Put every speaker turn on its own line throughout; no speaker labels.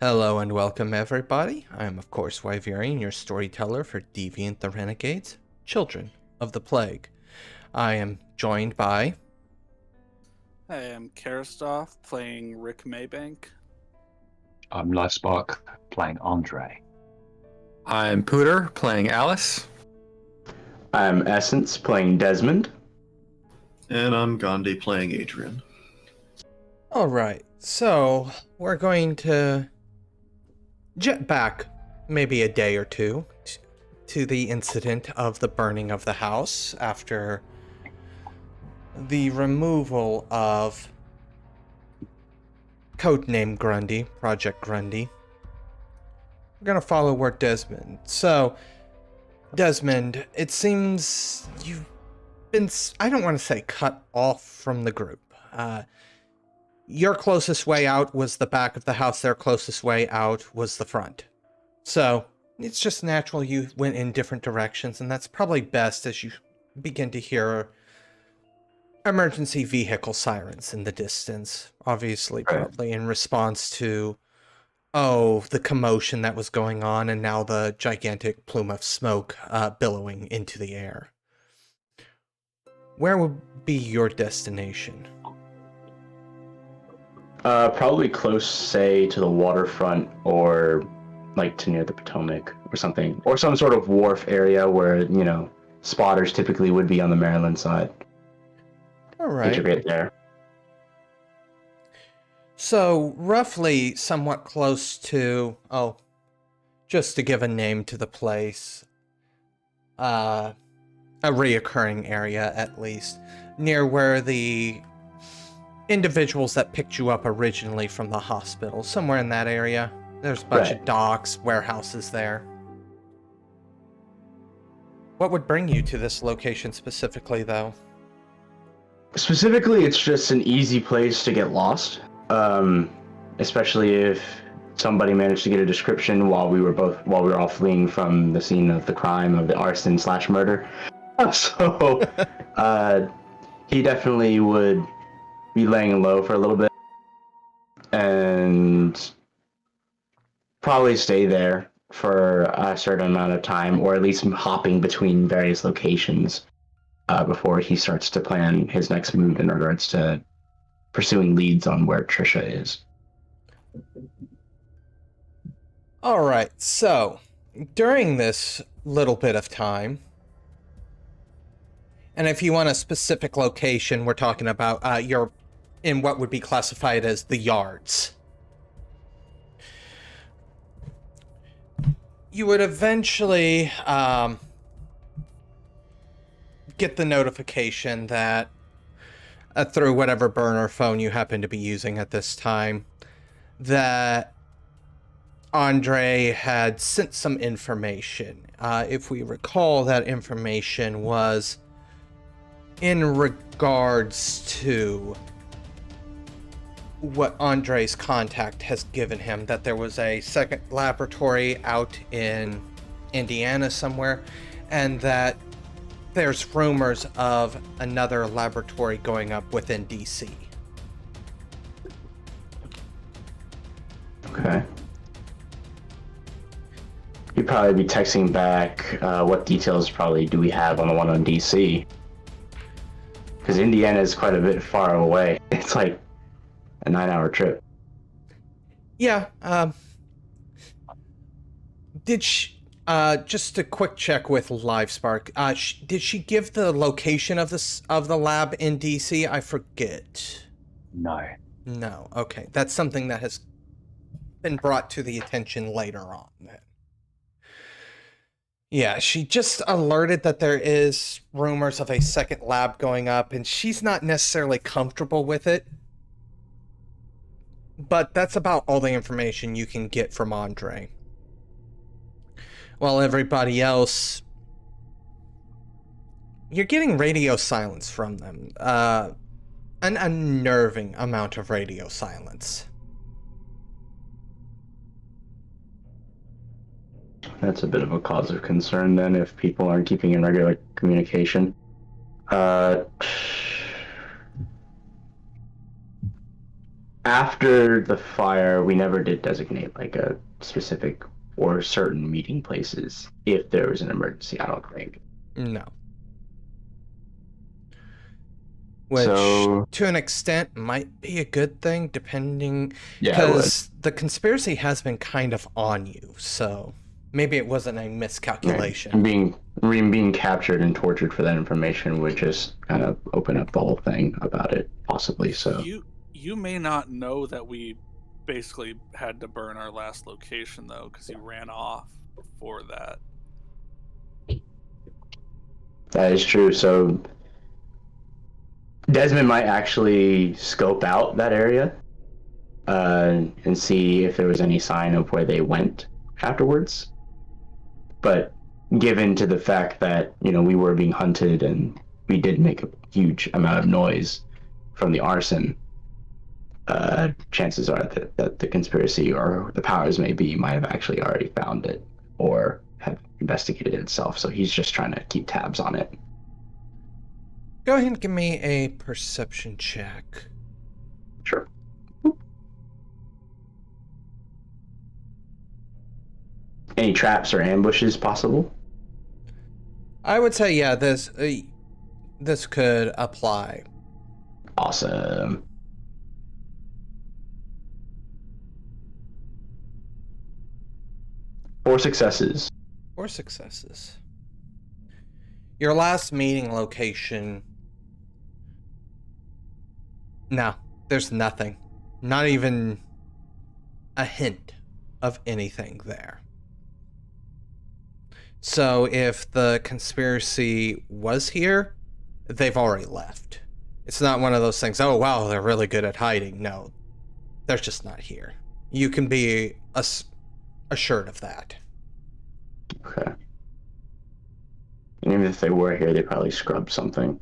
Hello and welcome everybody. I am of course Wyverian, your storyteller for Deviant the Renegades, Children of the Plague. I am joined by...
I am Charistoph, playing Rick Maybank.
I'm Livespark, playing Andre.
I'm Pooter, playing Alice.
I'm Essence, playing Desmond.
And I'm Gandhi, playing Adrian.
Alright, so we're going to jet back maybe a day or two to the incident of the burning of the house after the removal of codename Grundy, Project Grundy. We're gonna follow where Desmond. So, Desmond, it seems you've been, I don't want to say cut off from the group. Your closest way out was the back of the house, their closest way out was the front. So, it's just natural you went in different directions, and that's probably best as you begin to hear emergency vehicle sirens in the distance. Obviously, probably in response to, the commotion that was going on, and now the gigantic plume of smoke billowing into the air. Where would be your destination?
Probably close, say, to the waterfront or like to near the Potomac or something. Or some sort of wharf area where, spotters typically would be on the Maryland side.
Alright.
Integrate there.
So, roughly somewhat close to, just to give a name to the place, a reoccurring area at least, near where the individuals that picked you up originally from the hospital, somewhere in that area. There's a bunch of docks, warehouses there. What would bring you to this location specifically, though?
Specifically, it's just an easy place to get lost. Especially if somebody managed to get a description while we were all fleeing from the scene of the crime of the arson/murder. So, he definitely would be laying low for a little bit and probably stay there for a certain amount of time, or at least hopping between various locations before he starts to plan his next move in regards to pursuing leads on where Trisha is.
Alright, so during this little bit of time, and if you want a specific location, we're talking about you're in what would be classified as the yards. You would eventually get the notification that through whatever burner phone you happen to be using at this time, that Andre had sent some information. If we recall, that information was in regards to what Andre's contact has given him, that there was a second laboratory out in Indiana somewhere, and that there's rumors of another laboratory going up within DC.
Okay. You'd probably be texting back, what details probably do we have on the one on DC? Because Indiana is quite a bit far away. It's like a 9-hour trip.
Yeah, did she, just a quick check with Livespark, did she give the location of the lab in DC? I forget.
No.
No, okay. That's something that has been brought to the attention later on then. Yeah, she just alerted that there is rumors of a second lab going up, and she's not necessarily comfortable with it. But that's about all the information you can get from Andre. While everybody else, you're getting radio silence from them. An unnerving amount of radio silence.
That's a bit of a cause of concern then, if people aren't keeping in regular communication. after the fire, we never did designate like a specific or certain meeting places if there was an emergency, I don't think.
No. Which,
So-
to an extent, might be a good thing, depending...
Yeah, it would.
Because the conspiracy has been kind of on you, so maybe it wasn't a miscalculation.
And being captured and tortured for that information would just kind of open up the whole thing about it, possibly. So
You may not know that we basically had to burn our last location though, because he ran off before that.
that is true. So Desmond might actually scope out that area and see if there was any sign of where they went afterwards. But given to the fact that, you know, we were being hunted and we did make a huge amount of noise from the arson, chances are that the conspiracy or the powers may be might have actually already found it or have investigated it itself. So he's just trying to keep tabs on it.
Go ahead and give me a perception check.
Sure. Any traps or ambushes possible?
I would say, yeah, this could apply.
Awesome. Four successes.
4 successes. Your last meeting location... No, there's nothing. Not even a hint of anything there. So if the conspiracy was here, they've already left. It's not one of those things, oh wow, they're really good at hiding. No, they're just not here. You can be assured of that.
Okay. And even if they were here, they probably scrubbed something.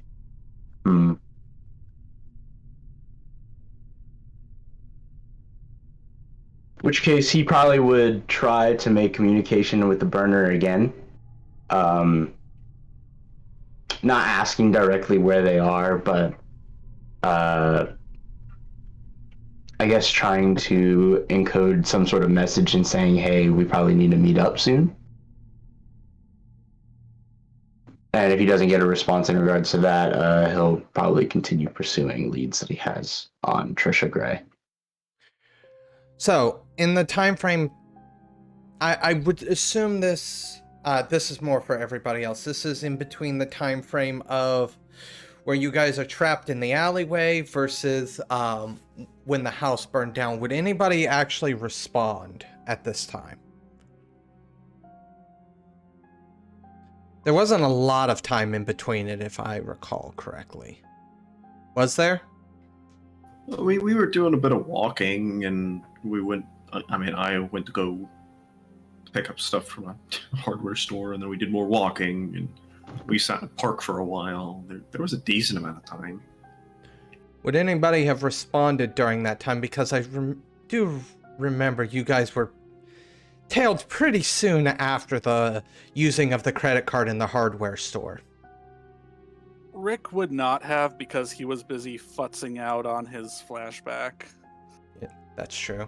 Which case, he probably would try to make communication with the burner again. Not asking directly where they are, but I guess trying to encode some sort of message and saying, hey, we probably need to meet up soon. And if he doesn't get a response in regards to that, he'll probably continue pursuing leads that he has on Trisha Gray.
So, in the time frame, I would assume this is more for everybody else. This is in between the time frame of where you guys are trapped in the alleyway versus when the house burned down. Would anybody actually respond at this time? There wasn't a lot of time in between it, if I recall correctly. Was there?
We were doing a bit of walking, and we went. I went to go pick up stuff from a hardware store, and then we did more walking, and we sat in a park for a while. There was a decent amount of time.
Would anybody have responded during that time? Because I do remember you guys were tailed pretty soon after the using of the credit card in the hardware store.
Rick would not have, because he was busy futzing out on his flashback.
Yeah, that's true.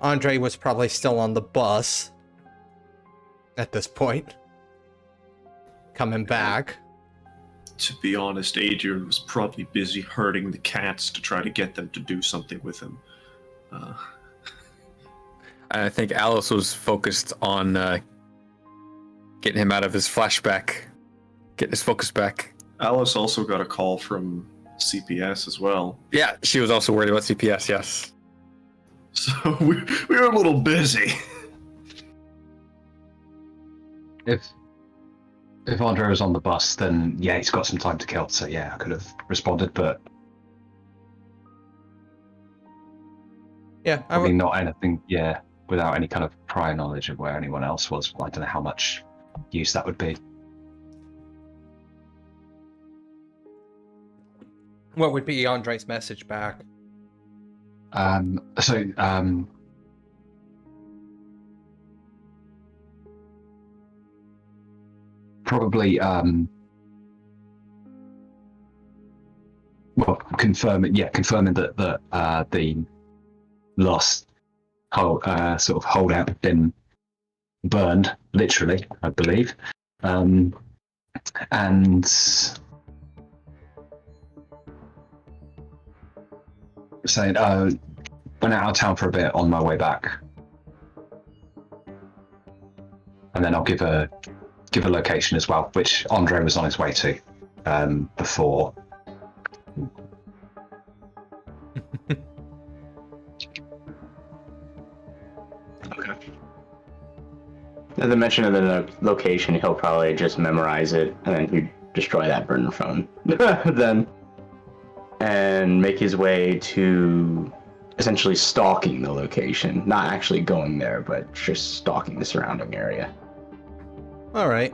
Andre was probably still on the bus at this point, coming back.
To be honest, Adrian was probably busy herding the cats to try to get them to do something with him.
I think Alice was focused on getting him out of his flashback, getting his focus back.
Alice also got a call from CPS as well.
Yeah, she was also worried about CPS, yes.
So we were a little busy.
If Andre was on the bus, then yeah, he's got some time to kill. So yeah, I could have responded, but
Yeah,
I mean, not anything. Yeah, without any kind of prior knowledge of where anyone else was. I don't know how much use that would be.
What would be Andre's message back?
Probably well, confirming that the last sort of holdout had been burned, literally, I believe, and saying, went out of town for a bit on my way back, and then I'll give a location as well, which Andre was on his way to before.
Okay. At the mention of the location, he'll probably just memorize it and then he'd destroy that burner phone. Then, and make his way to essentially stalking the location. Not actually going there, but just stalking the surrounding area.
All right.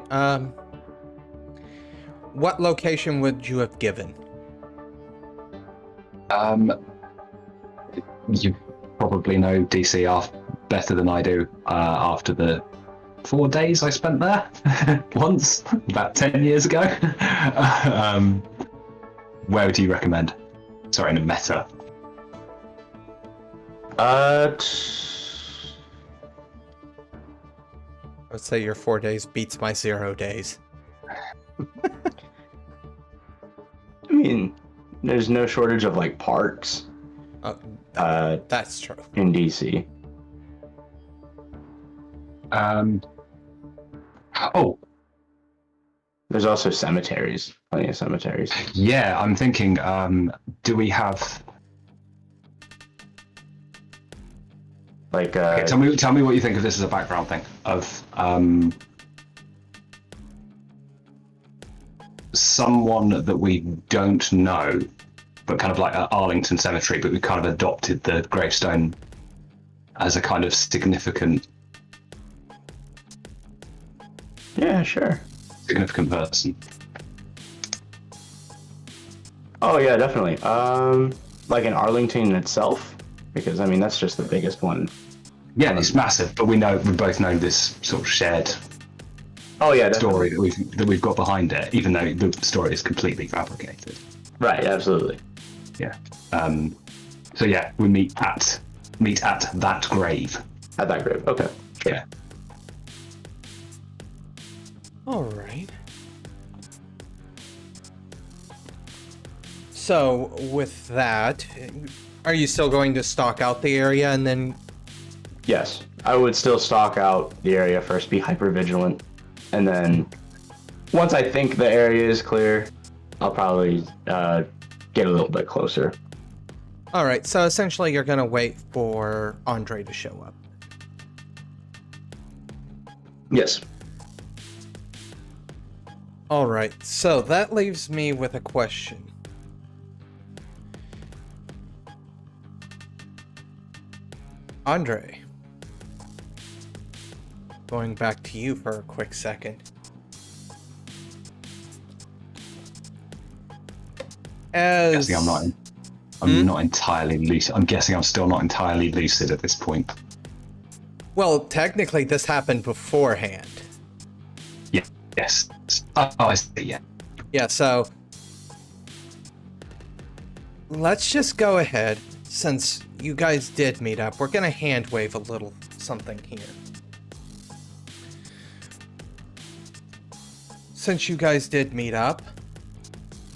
What location would you have given?
You probably know DC better than I do after the 4 days I spent there once, about 10 years ago. Where would you recommend? Sorry, in a meta.
I would say your 4 days beats my 0 days.
I mean, there's no shortage of like parks
That's true.
in DC.
Oh,
There's also cemeteries, plenty of cemeteries.
yeah, I'm thinking, do we have...
Like,
Okay, tell me what you think of this as a background thing, of someone that we don't know, but kind of like at Arlington Cemetery, but we kind of adopted the gravestone as a kind of significant
yeah, sure.
person.
Oh yeah, definitely. Like in Arlington itself, because I mean that's just the biggest one.
Yeah, it's massive, but we both know this sort of shared
Oh yeah,
story
definitely.
that we've got behind it, even though the story is completely fabricated.
Right, absolutely.
Yeah. So yeah, we meet at that grave.
At that grave. Okay. Sure.
Yeah.
All right. So, with that, are you still going to stalk out the area and then...
Yes, I would still stalk out the area first, be hyper vigilant, and then once I think the area is clear, I'll probably get a little bit closer.
All right, so essentially you're going to wait for Andre to show up.
Yes.
All right, so that leaves me with a question. Andre, going back to you for a quick second.
I'm guessing I'm not entirely lucid. I'm guessing I'm still not entirely lucid at this point.
Well, technically this happened beforehand.
Yeah. Yes. Oh, I see. Yeah.
Yeah, so let's just go ahead. Since you guys did meet up, we're gonna hand wave a little something here. Since you guys did meet up,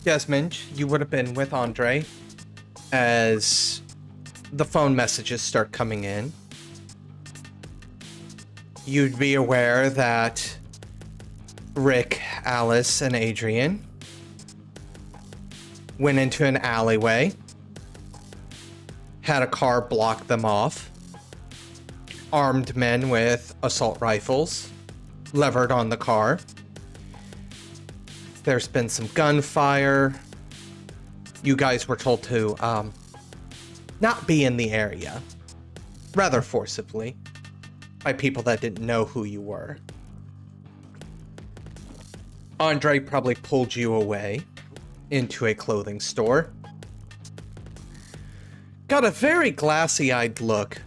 Desmond, you would have been with Andre as the phone messages start coming in. You'd be aware that Rick, Alice, and Adrian went into an alleyway, had a car block them off, armed men with assault rifles levered on the car. There's been some gunfire. You guys were told to not be in the area, rather forcibly, by people that didn't know who you were. Andre probably pulled you away into a clothing store. Got a very glassy-eyed look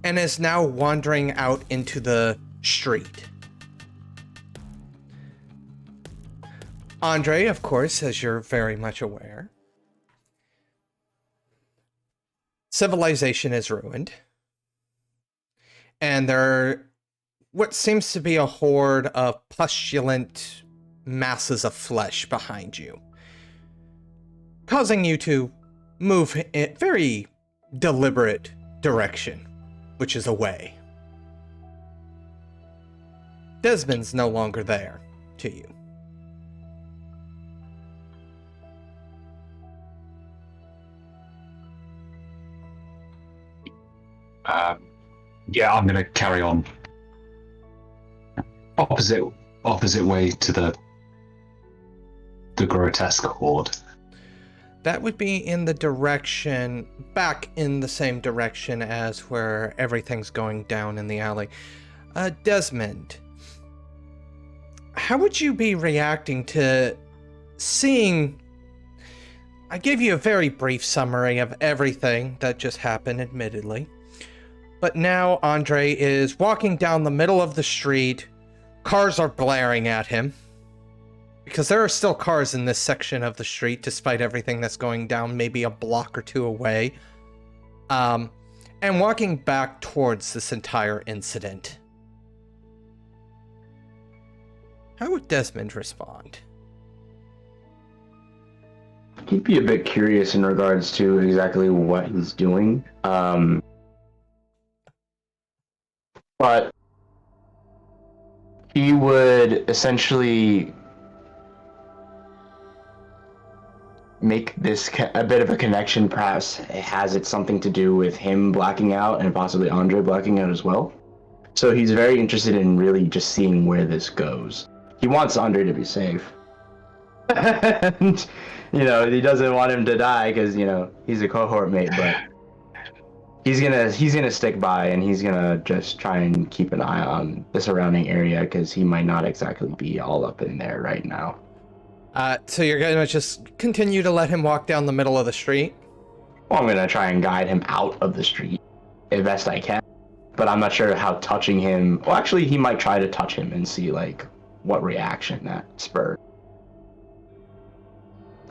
and is now wandering out into the street. Andre, of course, as you're very much aware, civilization is ruined. And there are what seems to be a horde of pustulant masses of flesh behind you, causing you to move in very deliberate direction, which is away. Desmond's no longer there to you.
Yeah, I'm gonna carry on. Opposite way to the grotesque horde.
That would be in the direction, back in the same direction as where everything's going down in the alley. Desmond, how would you be reacting to seeing... I gave you a very brief summary of everything that just happened, admittedly. But now Andre is walking down the middle of the street. Cars are blaring at him. Because there are still cars in this section of the street, despite everything that's going down maybe a block or two away. And walking back towards this entire incident. How would Desmond respond?
He'd be a bit curious in regards to exactly what he's doing. But he would essentially make this a bit of a connection. Perhaps has it something to do with him blacking out and possibly Andre blacking out as well. So he's very interested in really just seeing where this goes. He wants Andre to be safe. And, you know, he doesn't want him to die because, you know, he's a cohort mate, but he's gonna stick by and he's gonna just try and keep an eye on the surrounding area because he might not exactly be all up in there right now.
So you're gonna just continue to let him walk down the middle of the street?
Well, I'm gonna try and guide him out of the street as best I can, but I'm not sure how touching him. Well, actually, he might try to touch him and see like what reaction that spurred.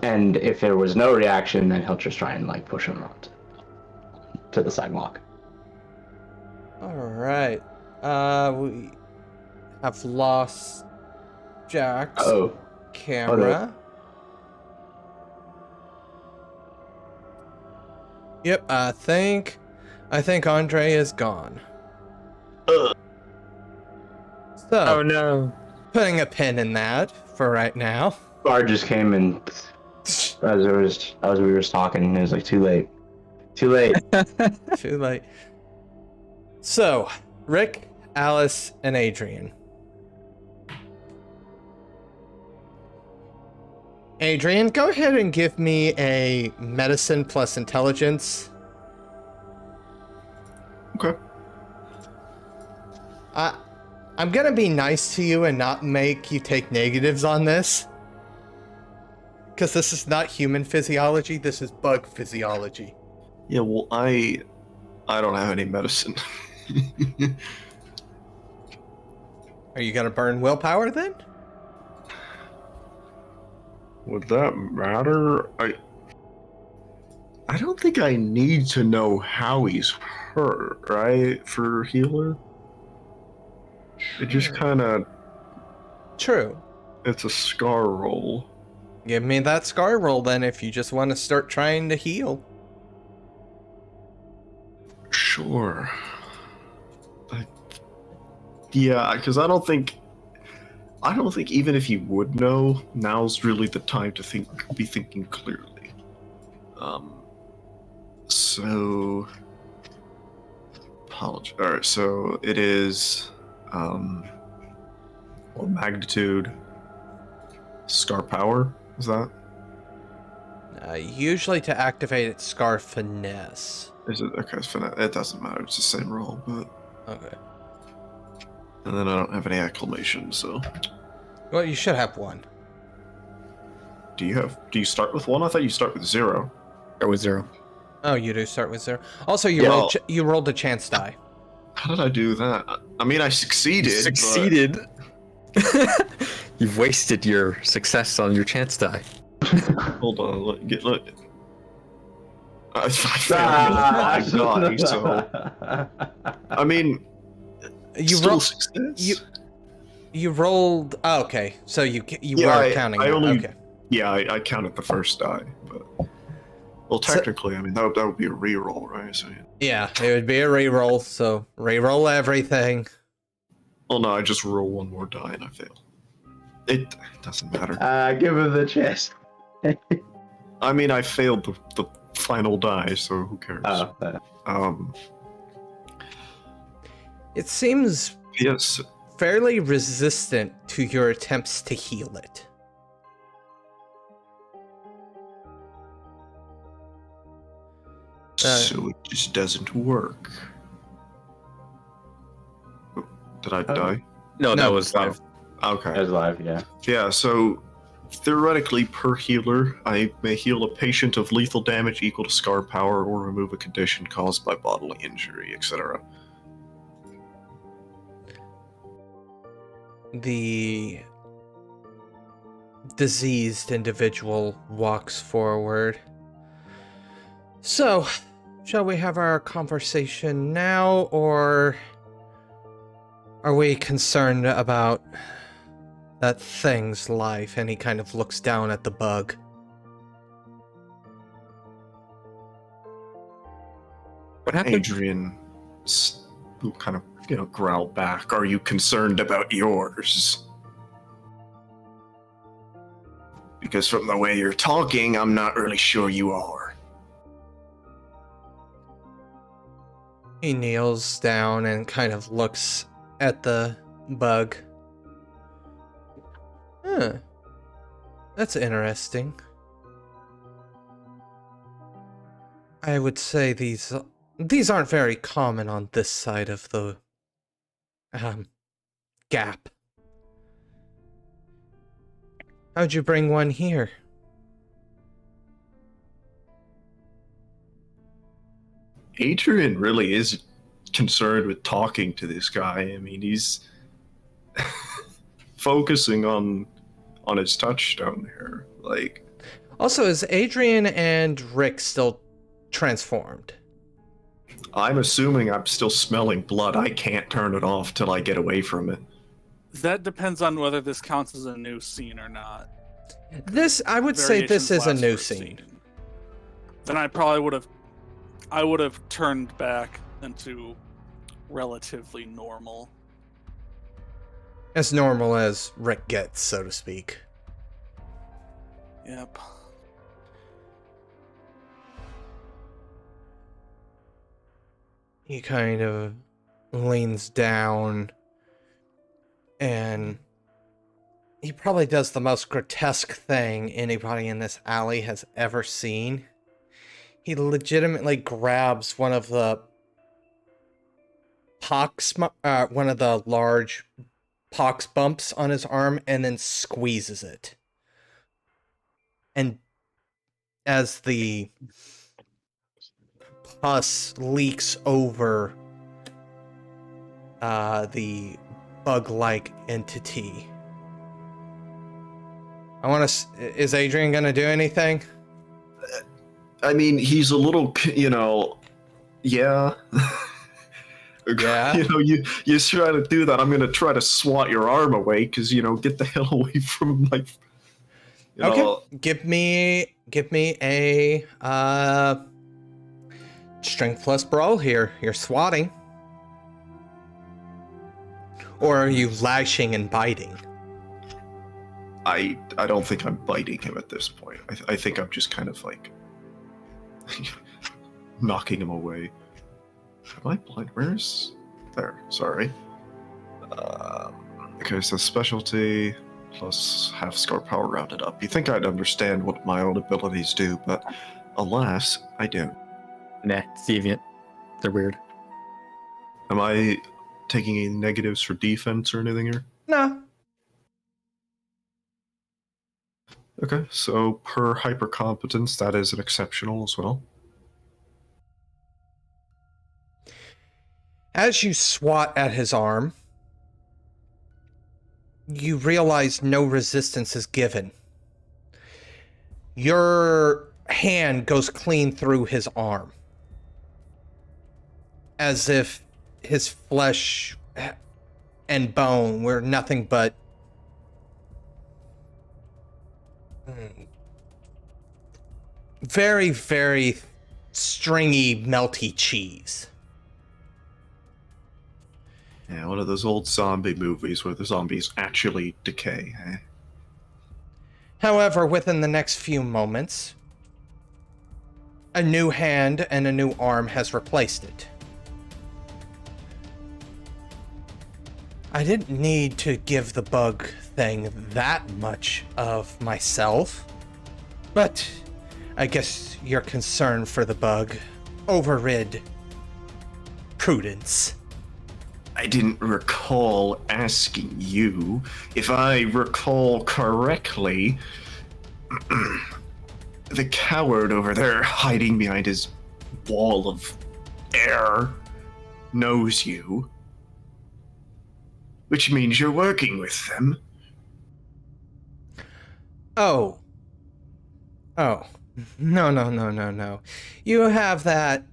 And if there was no reaction, then he'll just try and like push him out to the sidewalk.
All right. We have lost Jack's camera. Yep, I think Andre is gone. So,
Oh no.
putting a pin in that for right now.
Bar just came and as we were talking, it was like too late. Too late.
Too late. So, Rick, Alice, and Adrian. Adrian, go ahead and give me a medicine plus intelligence.
Okay.
I'm gonna be nice to you and not make you take negatives on this. Because this is not human physiology, this is bug physiology.
Yeah, well, I don't have any medicine.
Are you gonna burn willpower then?
Would that matter? I don't think I need to know how he's hurt, right? For healer? It just kind of...
True.
It's a scar roll.
Give me that scar roll then if you just want to start trying to heal.
Sure. Yeah, because I don't think even if he would know, now's really the time to be thinking clearly. So apologize. All right, so it is what magnitude? Scar power, is that?
Usually to activate its scar finesse.
Is it okay? It's finesse. It doesn't matter. It's the same roll, but
Okay.
and then I don't have any acclamation, so.
Well, you should have one.
Do you start with 1? I thought you start with 0.
Start with 0.
Oh, you do start with 0. Also, you
Yeah,
you rolled a chance die.
How did I do that? I mean, I succeeded.
You succeeded. You've wasted your success on your chance die.
Hold on, look. I failed my die, so I mean,
You
still
roll.
success.
You rolled. Oh, okay, so you
Yeah,
were counting.
I
that.
only-
Okay.
Yeah, I counted the first die, but well,
So-
technically, I mean that would be a reroll, right? So,
Yeah, it would be a reroll. So reroll everything.
well, no, I just roll one more die and I fail. It doesn't matter.
Give him the chest.
I mean, I failed the final die, so who cares?
It seems
Yes.
fairly resistant to your attempts to heal it.
So it just doesn't work. Did I die?
No, that
No.
was live.
Okay.
As live, yeah.
Yeah, so theoretically, per healer, I may heal a patient of lethal damage equal to scar power or remove a condition caused by bodily injury, etc.
The diseased individual walks forward. So, shall we have our conversation now, or are we concerned about that thing's life? And he kind of looks down at the bug.
What happened?
Adrian will kind of, growl back. Are you concerned about yours? Because from the way you're talking, I'm not really sure you are.
He kneels down and kind of looks at the bug. Huh. That's interesting. I would say these aren't very common on this side of the gap. How'd you bring one here?
Adrian really is concerned with talking to this guy. I mean, he's focusing on his touchstone here. Like,
Also, is Adrian and Rick still transformed?
I'm assuming I'm still smelling blood. I can't turn it off till I get away from it.
That depends on whether this counts as a new scene or not.
This, I would say this is a
Variations
new
last for a
scene.
Then I probably would have turned back into relatively normal.
As normal as Rick gets, so to speak.
Yep.
He kind of leans down and he probably does the most grotesque thing anybody in this alley has ever seen. He legitimately grabs one of the one of the large pox bumps on his arm and then squeezes it. And as the pus leaks over the bug-like entity. Is Adrian gonna do anything?
I mean, he's a little, yeah.
Yeah.
You try to do that. I'm gonna try to swat your arm away because get the hell away from my.
Okay. Give me a strength plus brawl here. You're swatting. Or are you lashing and biting?
I don't think I'm biting him at this point. I think I'm just kind of like knocking him away. Am I blind? Where's there? Sorry. Okay, so specialty plus half scar power rounded up. You think I'd understand what my own abilities do, but alas, I don't.
Nah, it's deviant. They're weird.
Am I taking any negatives for defense or anything here?
No.
Okay, so per hypercompetence, that is an exceptional as well.
As you swat at his arm, you realize no resistance is given. Your hand goes clean through his arm, as if his flesh and bone were nothing but very, very stringy, melty cheese.
Yeah, one of those old zombie movies where the zombies actually decay. Eh?
However, within the next few moments, a new hand and a new arm has replaced it. I didn't need to give the bug thing that much of myself, but I guess your concern for the bug overrid prudence.
I didn't recall asking you. If I recall correctly, the coward over there hiding behind his wall of air knows you, which means you're working with them.
Oh. No. You have that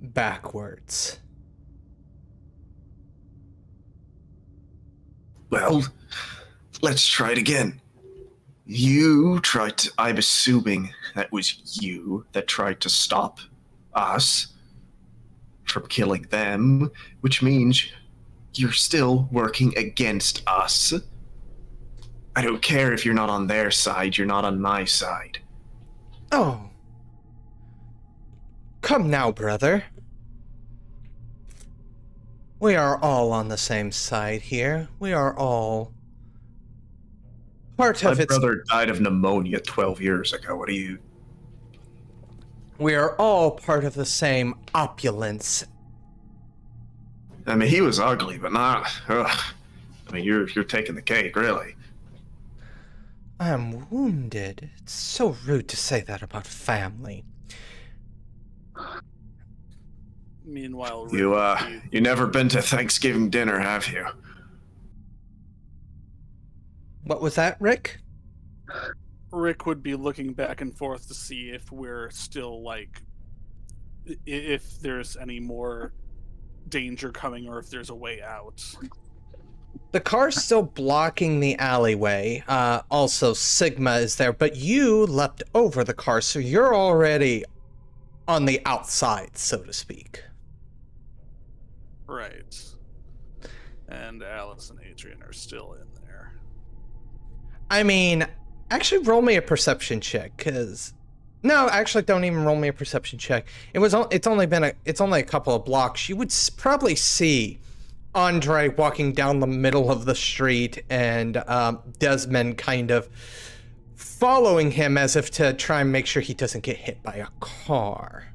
backwards.
Well, let's try it again. You tried to... I'm assuming that was you that tried to stop us from killing them, which means you're still working against us. I don't care if you're not on their side, you're not on my side.
Oh. Come now, brother. We are all on the same side here. We are all part of
My
its...
brother died of pneumonia 12 years ago. What do you...
We are all part of the same opulence.
I mean, he was ugly, but not... Ugh. I mean, you're taking the cake, really.
I am wounded. It's so rude to say that about family.
Meanwhile,
You never been to Thanksgiving dinner, have you?
What was that, Rick?
Rick would be looking back and forth to see if we're still, like, if there's any more danger coming or if there's a way out.
The car's still blocking the alleyway. Also, Sigma is there, but you leapt over the car, so you're already on the outside, so to speak.
Right. And Alice and Adrian are still in there.
I mean, actually roll me a perception check, because... No, actually, don't even roll me a perception check. It's only a couple of blocks. You would probably see Andre walking down the middle of the street and Desmond kind of following him as if to try and make sure he doesn't get hit by a car.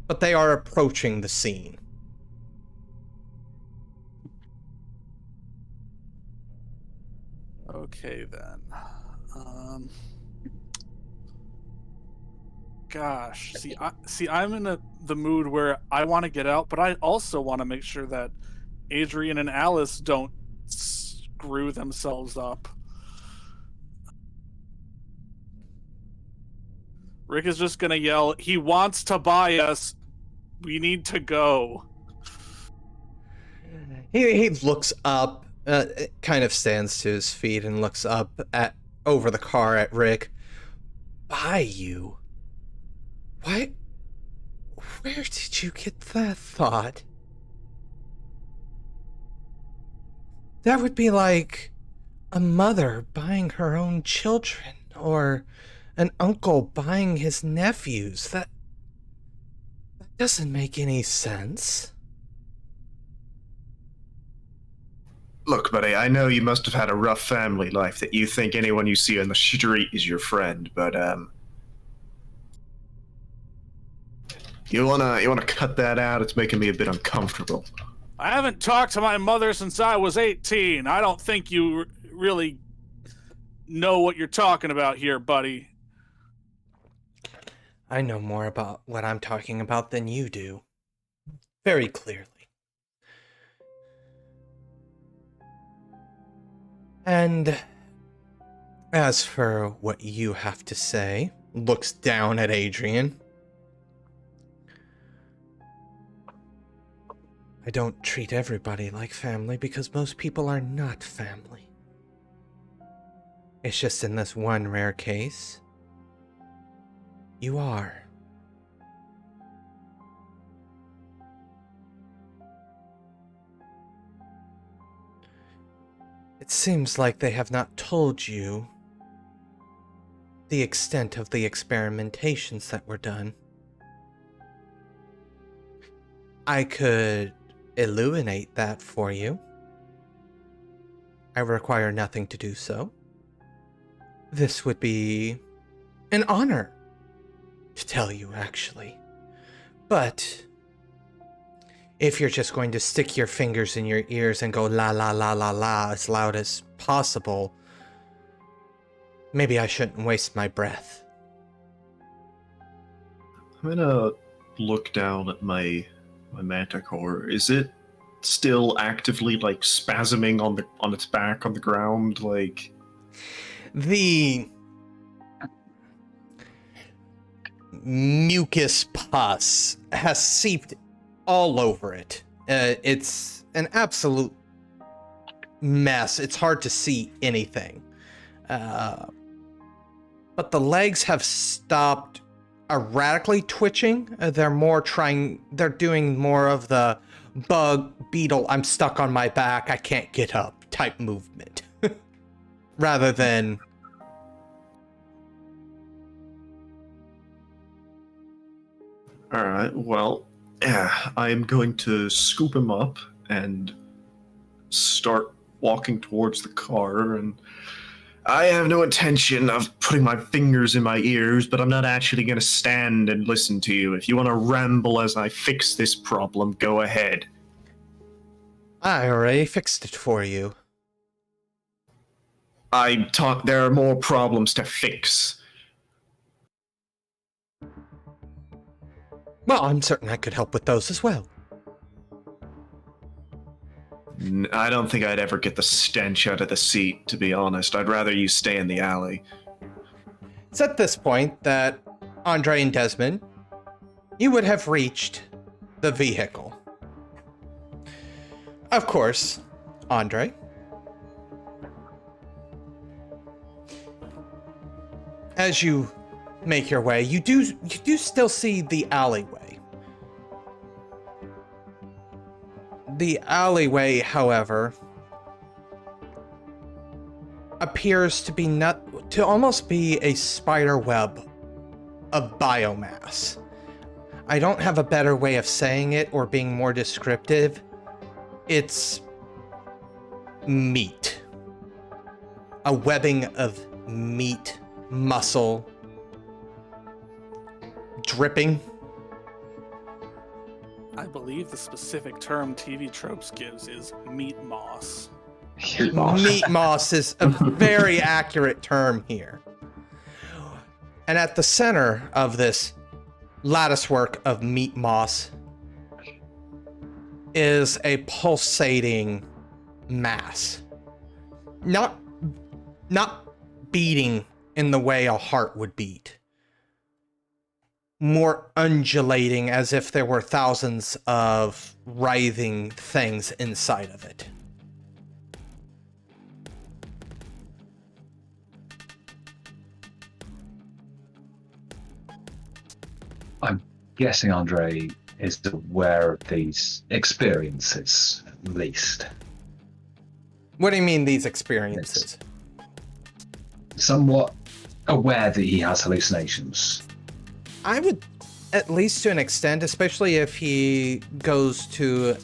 But they are approaching the scene.
Okay, then. Gosh, I'm in the mood where I want to get out, but I also want to make sure that Adrian and Alice don't screw themselves up. Rick is just gonna yell, "He wants to buy us. We need to go."
He looks up, kind of stands to his feet and looks up over the car at Rick. Buy you? What? Where did you get that thought? That would be like a mother buying her own children, or an uncle buying his nephews. That doesn't make any sense.
Look, buddy, I know you must have had a rough family life that you think anyone you see on the street is your friend, but, You wanna cut that out? It's making me a bit uncomfortable.
I haven't talked to my mother since I was 18. I don't think you really know what you're talking about here, buddy.
I know more about what I'm talking about than you do. Very clearly. And As for what you have to say, looks down at Adrian. I don't treat everybody like family because most people are not family. It's just in this one rare case, you are. It seems like they have not told you the extent of the experimentations that were done. I could illuminate that for you. I require nothing to do so. This would be an honor to tell you, actually. But if you're just going to stick your fingers in your ears and go la la la la la as loud as possible, maybe I shouldn't waste my breath.
I'm gonna look down at my manticore. Is it still actively like spasming on its back on the ground? Like
The mucus pus has seeped all over it. It's an absolute mess. It's hard to see anything. But the legs have stopped erratically twitching. They're doing more of the bug, beetle, I'm stuck on my back, I can't get up type movement. Rather than...
Alright, well, I am going to scoop him up and start walking towards the car, and I have no intention of putting my fingers in my ears, but I'm not actually going to stand and listen to you. If you want to ramble as I fix this problem, go ahead.
I already fixed it for you.
There are more problems to fix.
Well, I'm certain I could help with those as well.
I don't think I'd ever get the stench out of the seat, to be honest. I'd rather you stay in the alley.
It's at this point that Andre and Desmond, you would have reached the vehicle. Of course, Andre, as you make your way, you do still see the alleyway. The alleyway, however, appears to almost be a spider web of biomass. I don't have a better way of saying it or being more descriptive. It's meat. A webbing of meat, muscle, dripping.
I believe the specific term TV Tropes gives is meat moss.
Meat moss is a very accurate term here. And at the center of this latticework of meat moss is a pulsating mass. Not beating in the way a heart would beat. More undulating, as if there were thousands of writhing things inside of it.
I'm guessing Andre is aware of these experiences, at least.
What do you mean, these experiences?
Somewhat aware that he has hallucinations.
I would, at least to an extent, especially if he goes to,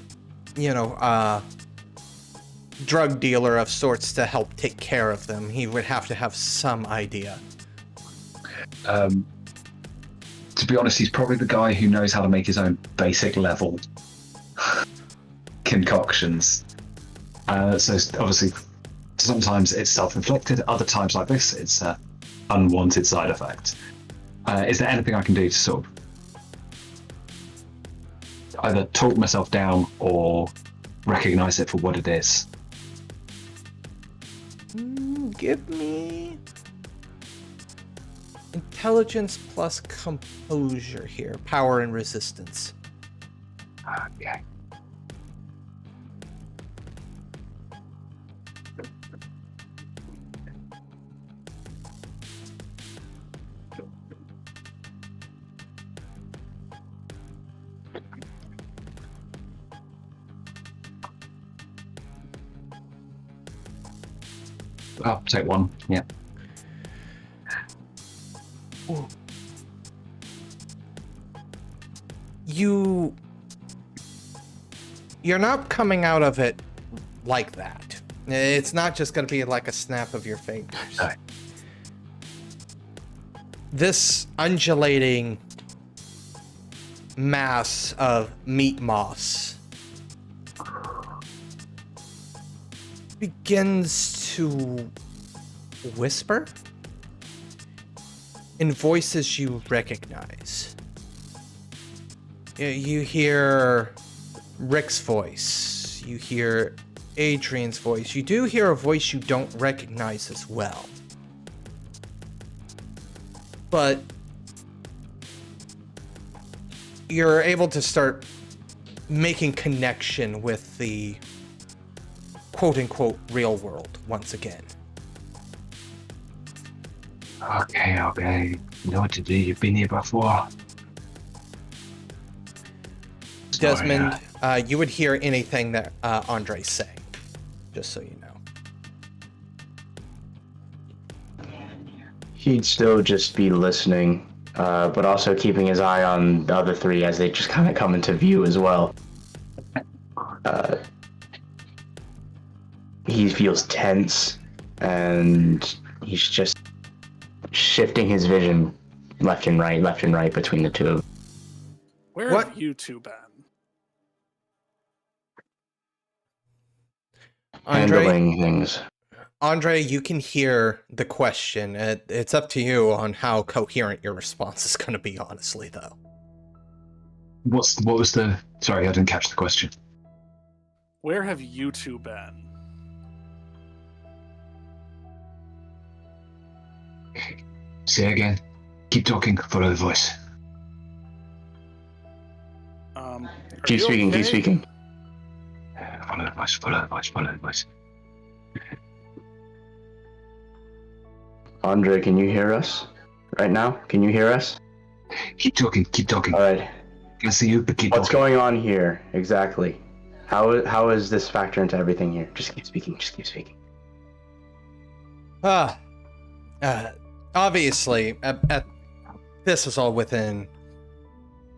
drug dealer of sorts to help take care of them, he would have to have some idea.
To be honest, he's probably the guy who knows how to make his own basic level concoctions. So obviously, sometimes it's self-inflicted, other times like this, it's an unwanted side effect. Is there anything I can do to sort of either talk myself down or recognize it for what it is?
Give me intelligence plus composure here. Power and resistance.
Okay. I'll take one. Yeah.
Ooh. You're not coming out of it like that. It's not just going to be like a snap of your fingers.
Okay.
This undulating mass of meat moss begins to whisper in voices you recognize. You hear Rick's voice. You hear Adrian's voice. You do hear a voice you don't recognize as well. But you're able to start making connection with the quote-unquote real world once again.
Okay. You know what to do. You've been here before.
Desmond, you would hear anything that Andre's saying, just so you know.
He'd still just be listening, but also keeping his eye on the other three as they just kind of come into view as well. He feels tense, and he's just shifting his vision left and right between the two of them.
Where
What?
have you two been?
Handling things.
Andre, you can hear the question. It's up to you on how coherent your response is going to be, honestly, though.
What was the... Sorry, I didn't catch the question.
Where have you two been?
Say again. Keep talking. Follow the voice.
Keep speaking.
Follow the voice.
Andre, can you hear us right now? Can you hear us?
Keep talking.
All right.
I see you, but keep
What's
talking.
going on here exactly? How is this factor into everything here? Just keep speaking.
Obviously, this is all within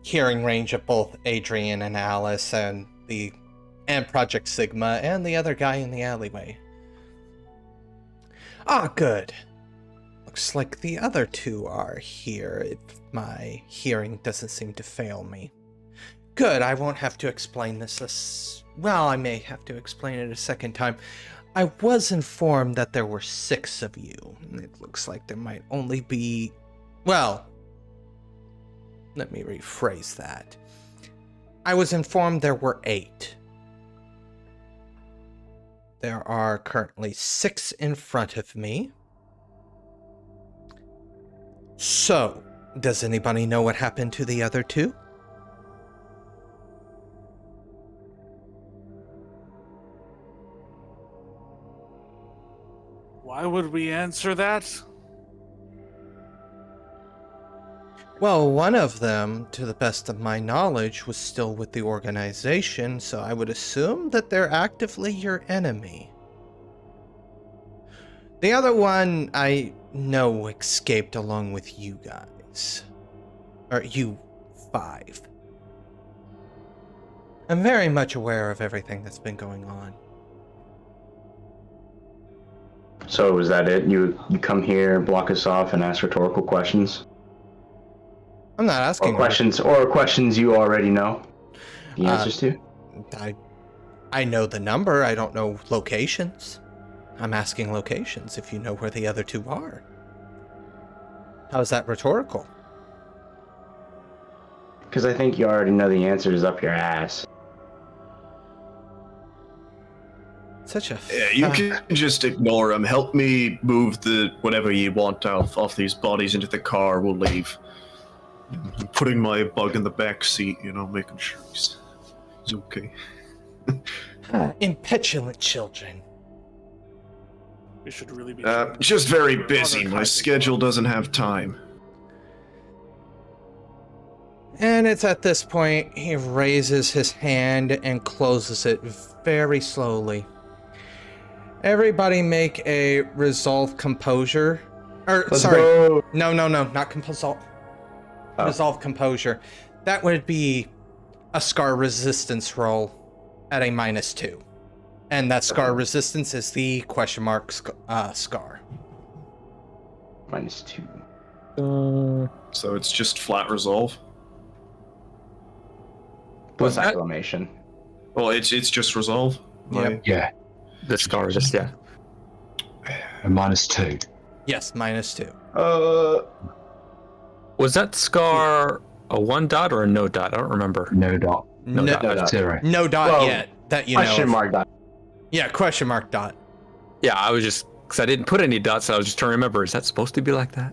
hearing range of both Adrian and Alice and Project Sigma and the other guy in the alleyway. Good. Looks like the other two are here, if my hearing doesn't seem to fail me. Good, I won't have to explain this well, I may have to explain it a second time. I was informed that there were 6 of you. It looks like there might only be... Well, let me rephrase that. I was informed there were 8. There are currently 6 in front of me. So, does anybody know what happened to the other 2?
Why would we answer that?
Well, one of them, to the best of my knowledge, was still with the organization, so I would assume that they're actively your enemy. The other one, I know, escaped along with you guys. Or you 5. I'm very much aware of everything that's been going on.
So was that it? You come here, block us off, and ask rhetorical questions?
I'm not asking...
Or questions you already know the answers to?
I know the number, I don't know locations. I'm asking locations if you know where the other 2 are. How is that rhetorical?
Because I think you already know the answers up your ass.
It's Such a.
Yeah, you can just ignore him. Help me move the whatever you want off these bodies into the car. We'll leave. I'm putting my bug in the back seat, making sure he's okay.
Impetulant children.
We should really be.
Just very busy. My schedule doesn't have time.
And it's at this point he raises his hand and closes it very slowly. Everybody make a resolve composure.
Let's go.
No, not resolve composure. That would be a scar resistance roll at a -2. And that scar resistance is the question mark scar.
-2.
So it's just flat resolve.
Plus acclamation.
Well, it's just resolve.
Yep.
Yeah.
The scar just, yeah.
A -2.
Yes, -2.
Was that scar a 1 dot or a no dot? I don't remember.
No dot.
No
dot.
0.
No dot
Well,
yet that you know.
Question mark dot.
Yeah, question mark dot.
Yeah, I was just, because I didn't put any dots, so I was just trying to remember, is that supposed to be like that?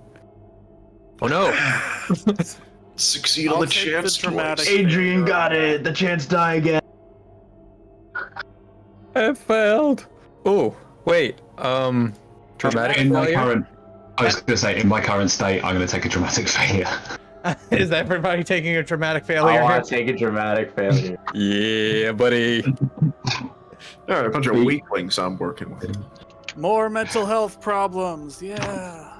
Oh no.
Succeed
I'll
on the
take
chance
the dramatic
twice.
Adrian got it. The chance die again.
I failed. Oh, wait. Dramatic
In my
failure?
current, I was going to say, in my current state, I'm going to take a dramatic failure.
Is everybody taking a dramatic failure
I
here?
want to take a dramatic failure.
Yeah, buddy.
Alright, a bunch of weaklings I'm working with.
More mental health problems. Yeah.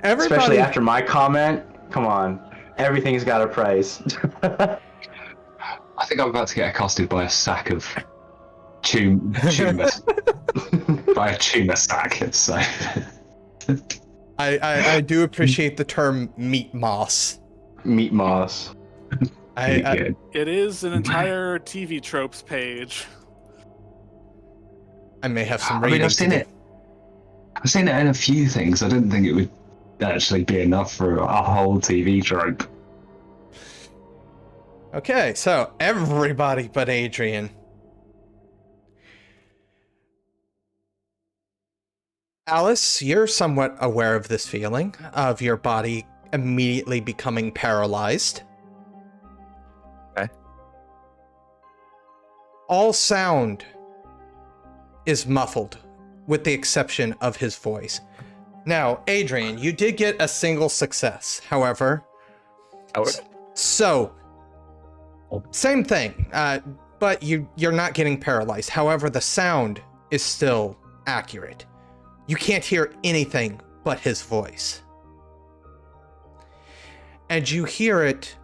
Everybody,
Especially after my comment. Come on. Everything's got a price.
I think I'm about to get accosted by a sack of by a tumor sack, so.
I do appreciate the term meat moss.
Meat moss.
I
It is an entire TV tropes page.
may have some
I
reading.
mean, I've seen
to
it. I've seen it in a few things. I didn't think it would actually be enough for a whole TV trope.
do. Okay, so everybody but Adrian. Alice, you're somewhat aware of this feeling of your body immediately becoming paralyzed.
Okay.
All sound is muffled, with the exception of his voice. Now, Adrian, you did get a single success, however. So, same thing, but you're not getting paralyzed. However, the sound is still accurate. You can't hear anything but his voice. And you hear it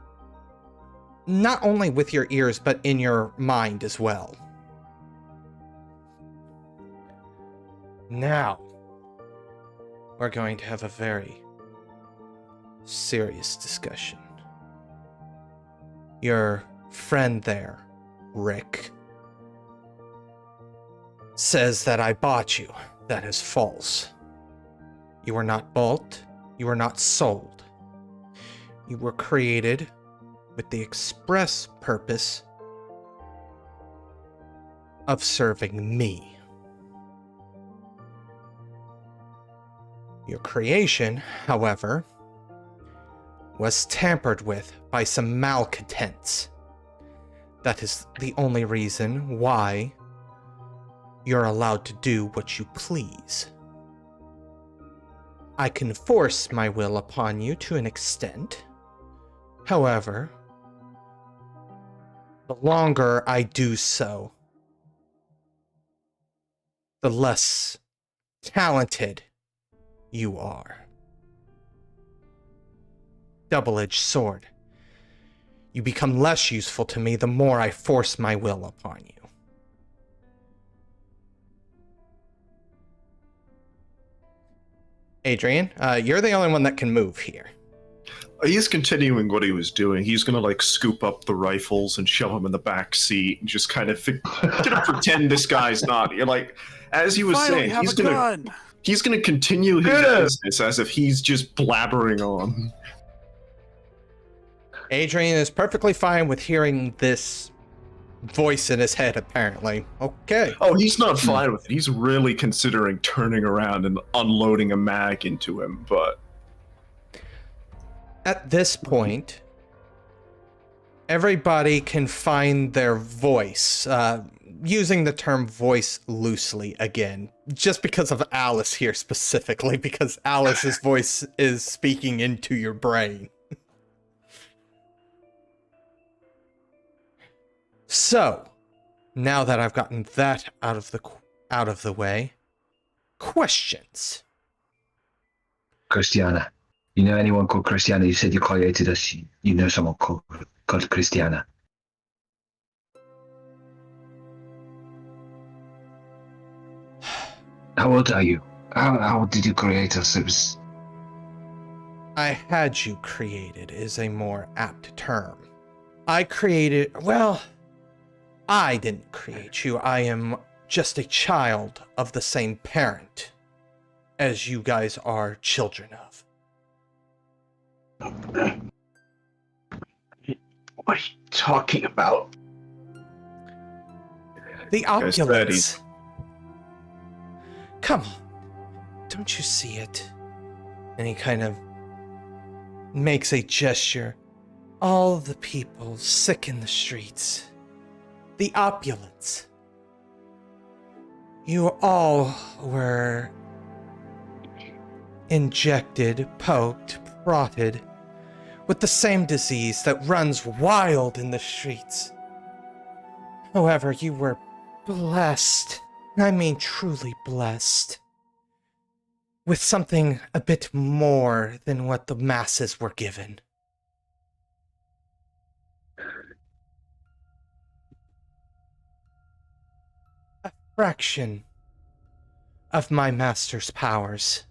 not only with your ears, but in your mind as well. Now, we're going to have a very serious discussion. Your friend there, Rick, says that I bought you. That is false. You were not bought. You were not sold. You were created with the express purpose of serving me. Your creation, however, was tampered with by some malcontents. That is the only reason why you're allowed to do what you please. I can force my will upon you to an extent. However, the longer I do so, the less talented you are. Double-edged sword. You become less useful to me the more I force my will upon you. Adrian, you're the only one that can move here.
He's continuing what he was doing. He's gonna scoop up the rifles and shove them in the back seat and just kind of gonna pretend this guy's not. As he was
Finally
saying,
have
he's gonna continue his business as if he's just blabbering on.
Adrian is perfectly fine with hearing this voice in his head, apparently. Okay.
Oh, he's not fine with it. He's really considering turning around and unloading a mag into him, but...
At this point, everybody can find their voice, using the term voice loosely again, just because of Alice here specifically, because Alice's voice is speaking into your brain. So, now that I've gotten that out of the way, questions.
Christiana. You know anyone called Christiana? You said you created us. You know someone called Christiana. How old are you? How did you create us? It was...
I had you created is a more apt term. I created, well, I didn't create you. I am just a child of the same parent as you guys are children of.
What are you talking about?
The
Guys,
opulence. Come on. Don't you see it? And he kind of makes a gesture. All the people sick in the streets. The opulence. You all were injected, poked, prodded with the same disease that runs wild in the streets. However, you were blessed, I mean truly blessed, with something a bit more than what the masses were given. A fraction of my master's powers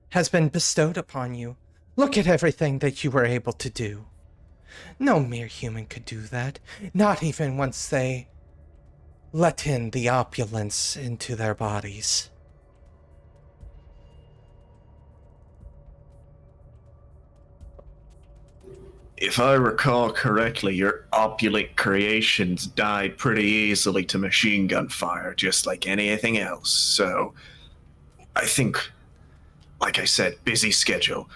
has been bestowed upon you. Look at everything that you were able to do. No mere human could do that, not even once they let in the opulence into their bodies.
If I recall correctly, your opulent creations die pretty easily to machine gun fire, just like anything else. So, I think, like I said, busy schedule.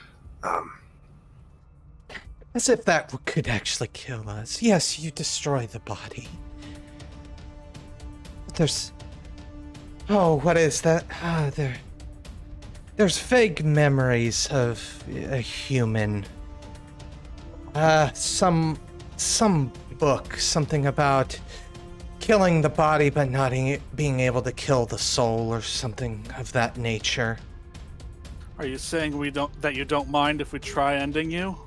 As if that could actually kill us. Yes, you destroy the body. But there's... Oh, what is that? There's vague memories of a human. Some book, something about killing the body but not being able to kill the soul or something of that nature.
Are you saying that you don't mind if we try ending you?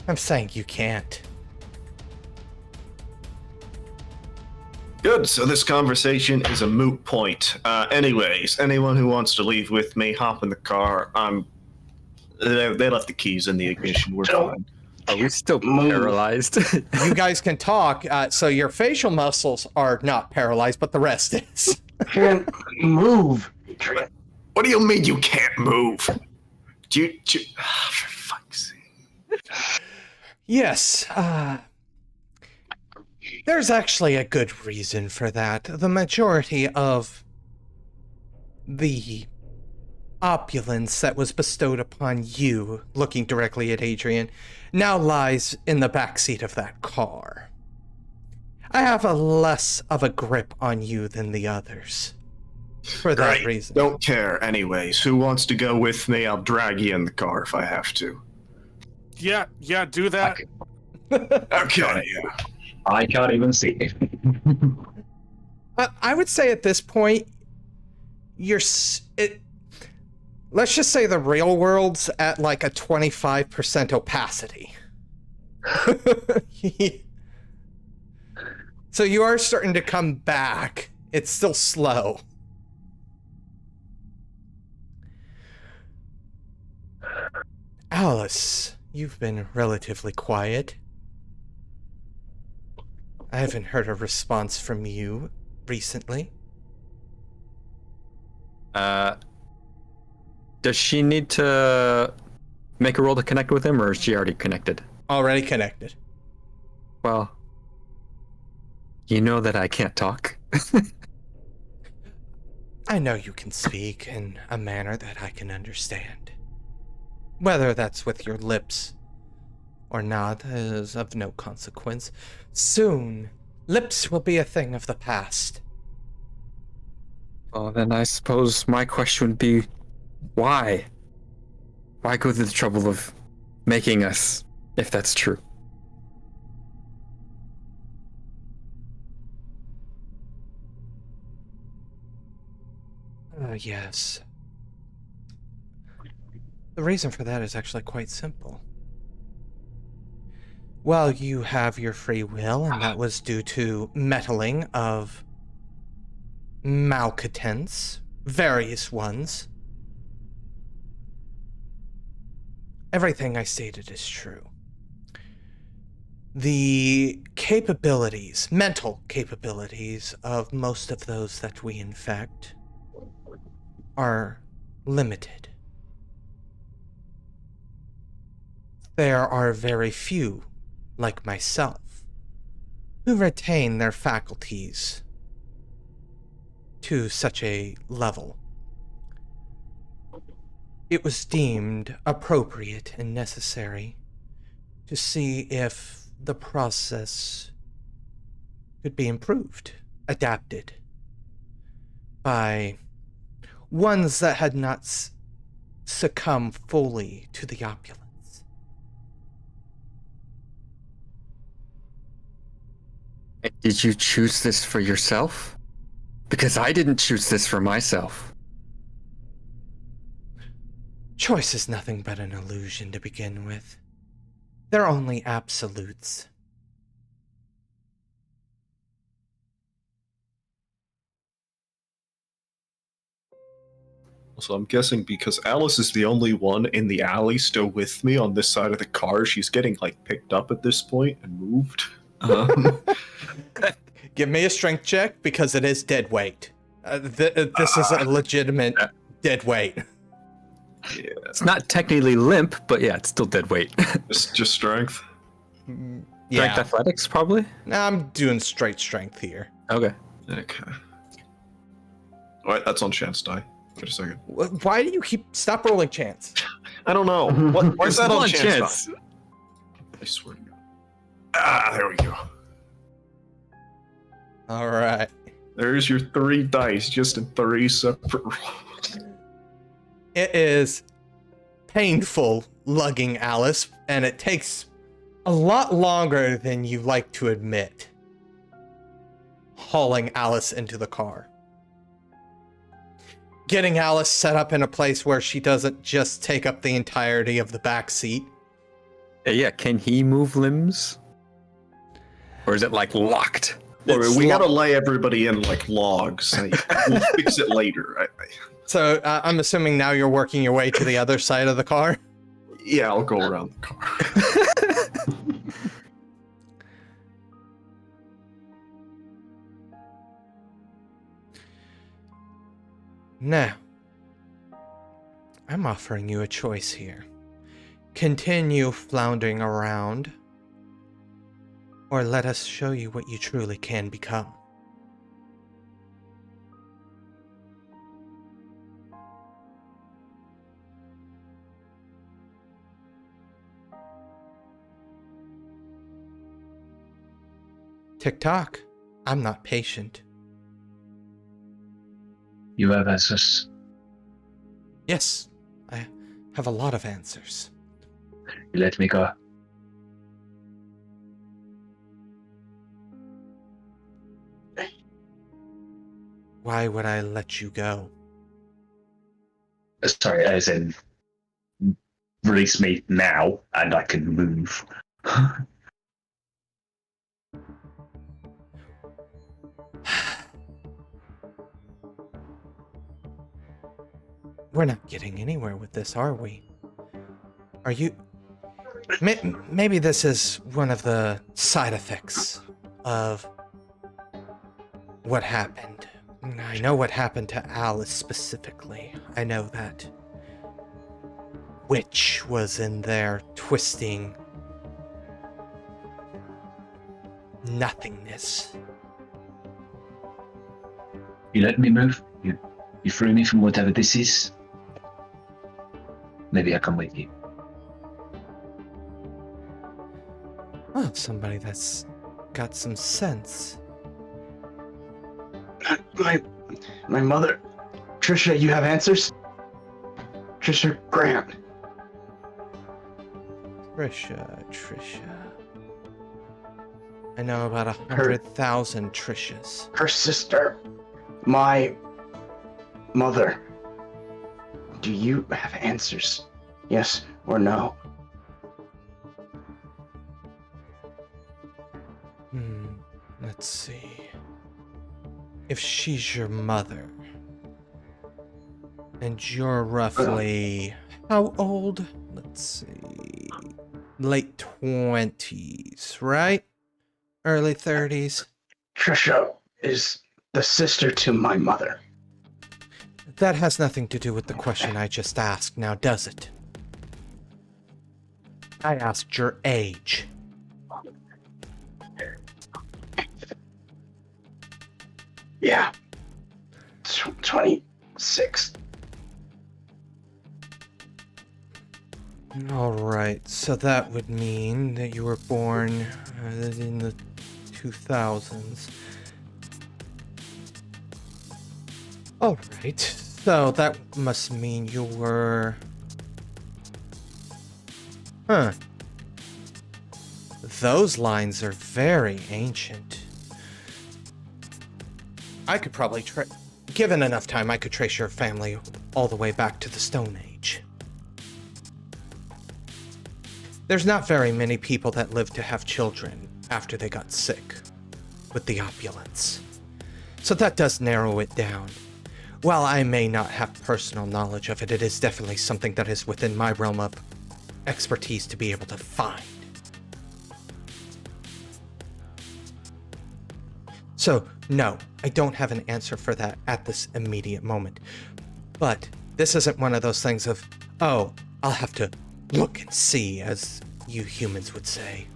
I'm saying you can't.
Good, so this conversation is a moot point. Anyways, anyone who wants to leave with me, hop in the car. They left the keys in the ignition, we're fine.
Are we still paralyzed?
You guys can talk, so your facial muscles are not paralyzed, but the rest is.
Can't move. Adrian.
What do you mean you can't move? For fuck's sake.
Yes, there's actually a good reason for that. The majority of the opulence that was bestowed upon you, looking directly at Adrian, now lies in the backseat of that car. I have a less of a grip on you than the others. For that
Great.
reason.
Don't care, anyways. Who wants to go with me? I'll drag you in the car if I have to.
Yeah, do that.
Okay, yeah.
I can't even see it.
I would say at this point, let's just say the real world's at like a 25% opacity. So you are starting to come back. It's still slow. Alice, you've been relatively quiet. I haven't heard a response from you recently.
Does she need to make a roll to connect with him, or is she already connected?
Already connected.
Well, You know that I can't talk.
I know you can speak in a manner that I can understand. Whether that's with your lips or not is of no consequence. Soon, lips will be a thing of the past.
Well, then I suppose my question would be, why? Why go through the trouble of making us, if that's true?
Yes. The reason for that is actually quite simple. Well, you have your free will, and that was due to meddling of malcontents, various ones. Everything I stated is true. The capabilities, mental capabilities of most of those that we infect are limited. There are very few, like myself, who retain their faculties to such a level. It was deemed appropriate and necessary to see if the process could be improved, adapted, by ones that had not succumbed fully to the opulence.
Did you choose this for yourself? Because I didn't choose this for myself.
Choice is nothing but an illusion to begin with. They're only absolutes.
So I'm guessing because Alice is the only one in the alley still with me on this side of the car, she's getting like picked up at this point and moved.
Give me a strength check because it is dead weight. This is a legitimate dead weight.
Yeah,
It's not technically limp, but yeah, it's still dead weight.
just strength.
Strength
Yeah,
athletics, probably?
I'm doing straight strength here.
Okay.
Okay. Alright, that's on chance die. Wait a second.
Why do you stop rolling chance?
I don't know. Where's that on chance die? I swear to God. Ah, there we go.
All right.
There's your 3 dice, just in 3 separate rolls.
It is painful lugging Alice, and it takes a lot longer than you like to admit. Hauling Alice into the car. Getting Alice set up in a place where she doesn't just take up the entirety of the back seat.
Yeah, can he move limbs? Or is it like locked?
We gotta lay everybody in like logs. We'll fix it later.
So I'm assuming now you're working your way to the other side of the car?
Yeah, I'll go around the car.
Now, I'm offering you a choice here. Continue floundering around, or let us show you what you truly can become. Tick-tock, I'm not patient.
You have answers.
Yes, I have a lot of answers.
You let me go.
Why would I let you go?
Sorry, as in, release me now and I can move.
We're not getting anywhere with this, are we? Are you... Maybe this is one of the side effects of what happened. I know what happened to Alice specifically. I know that witch was in there twisting nothingness
You let me move? You free me from whatever this is? Maybe I come with you.
Oh, somebody that's got some sense.
My mother. Trisha, you have answers? Trisha Grant.
Trisha. I know about 100,000 Trishas.
Her sister. My mother. Do you have answers? Yes or no?
Let's see. If she's your mother, and you're roughly how old? Let's see. Late 20s, right? Early 30s.
Trisha is the sister to my mother.
That has nothing to do with the question I just asked, now does it? I asked your age.
Yeah. 26.
Alright, so that would mean that you were born in the 2000s. Alright, so that must mean you were... Huh. Those lines are very ancient. I could probably given enough time, I could trace your family all the way back to the Stone Age. There's not very many people that lived to have children after they got sick with the opulence. So that does narrow it down. While I may not have personal knowledge of it, it is definitely something that is within my realm of expertise to be able to find. So, no, I don't have an answer for that at this immediate moment. But this isn't one of those things of, oh, I'll have to look and see, as you humans would say.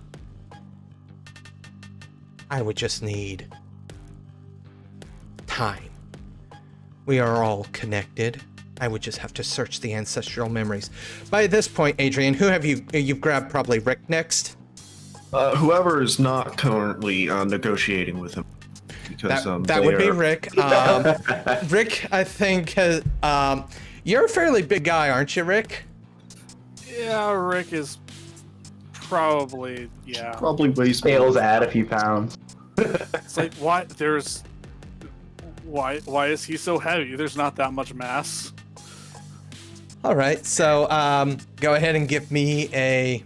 I would just need time. We are all connected. I would just have to search the ancestral memories. By this point, Adrian, who have you've grabbed probably Rick next?
Whoever is not currently negotiating with him. Because,
that would be Rick. Rick, I think, has, you're a fairly big guy, aren't you, Rick?
Yeah, Rick is probably, yeah.
Probably weighs
Scales add a few pounds.
It's like, why is he so heavy? There's not that much mass.
All right, so go ahead and give me a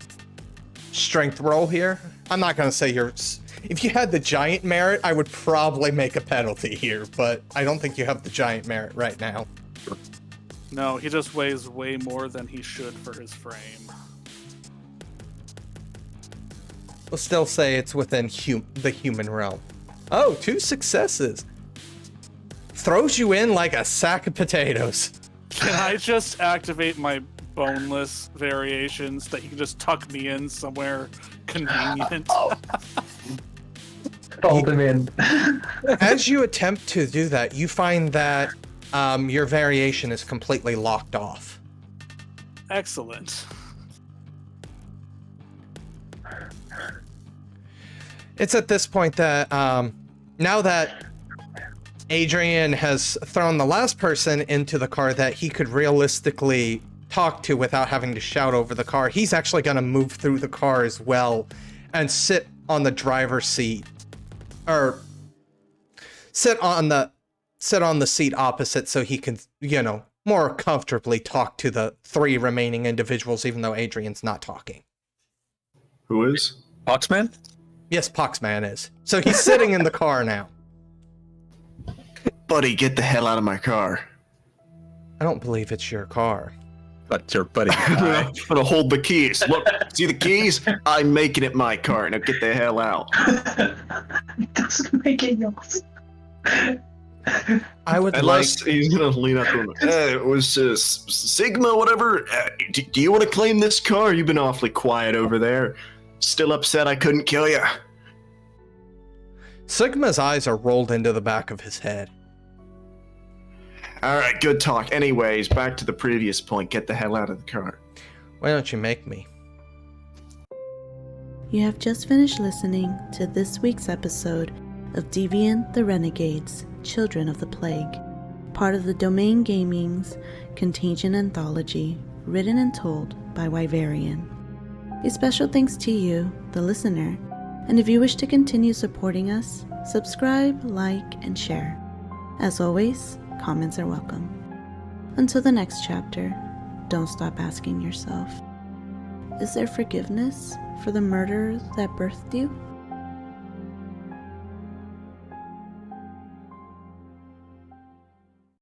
strength roll here. I'm not going to say you're... If you had the giant merit, I would probably make a penalty here, but I don't think you have the giant merit right now.
No, he just weighs way more than he should for his frame.
We'll still say it's within the human realm. Oh, 2 successes. Throws you in like a sack of potatoes.
Can I just activate my boneless variations that you can just tuck me in somewhere convenient?
Hold him in.
As you attempt to do that, you find that your variation is completely locked off.
Excellent.
It's at this point that now that Adrian has thrown the last person into the car that he could realistically talk to without having to shout over the car, he's actually going to move through the car as well and sit on the driver's seat, or sit on the seat opposite so he can, more comfortably talk to the 3 remaining individuals, even though Adrian's not talking.
Who is?
Oxman?
Yes, Poxman is. So he's sitting in the car now.
Buddy, get the hell out of my car.
I don't believe it's your car.
But your buddy.
I'm gonna hold the keys. Look, see the keys? I'm making it my car. Now get the hell out.
It doesn't make it yours.
I would
Unless he's gonna lean up to him. It was Sigma, whatever. Do you want to claim this car? You've been awfully quiet over there. Still upset I couldn't kill you?
Sigma's eyes are rolled into the back of his head.
All right, good talk. Anyways, back to the previous point. Get the hell out of the car.
Why don't you make me?
You have just finished listening to this week's episode of Deviant the Renegades, Children of the Plague, part of the Domain Gaming's Contagion Anthology, written and told by Wyverian. A special thanks to you, the listener, and if you wish to continue supporting us, subscribe, like, and share. As always, comments are welcome. Until the next chapter, don't stop asking yourself, is there forgiveness for the murderer that birthed you?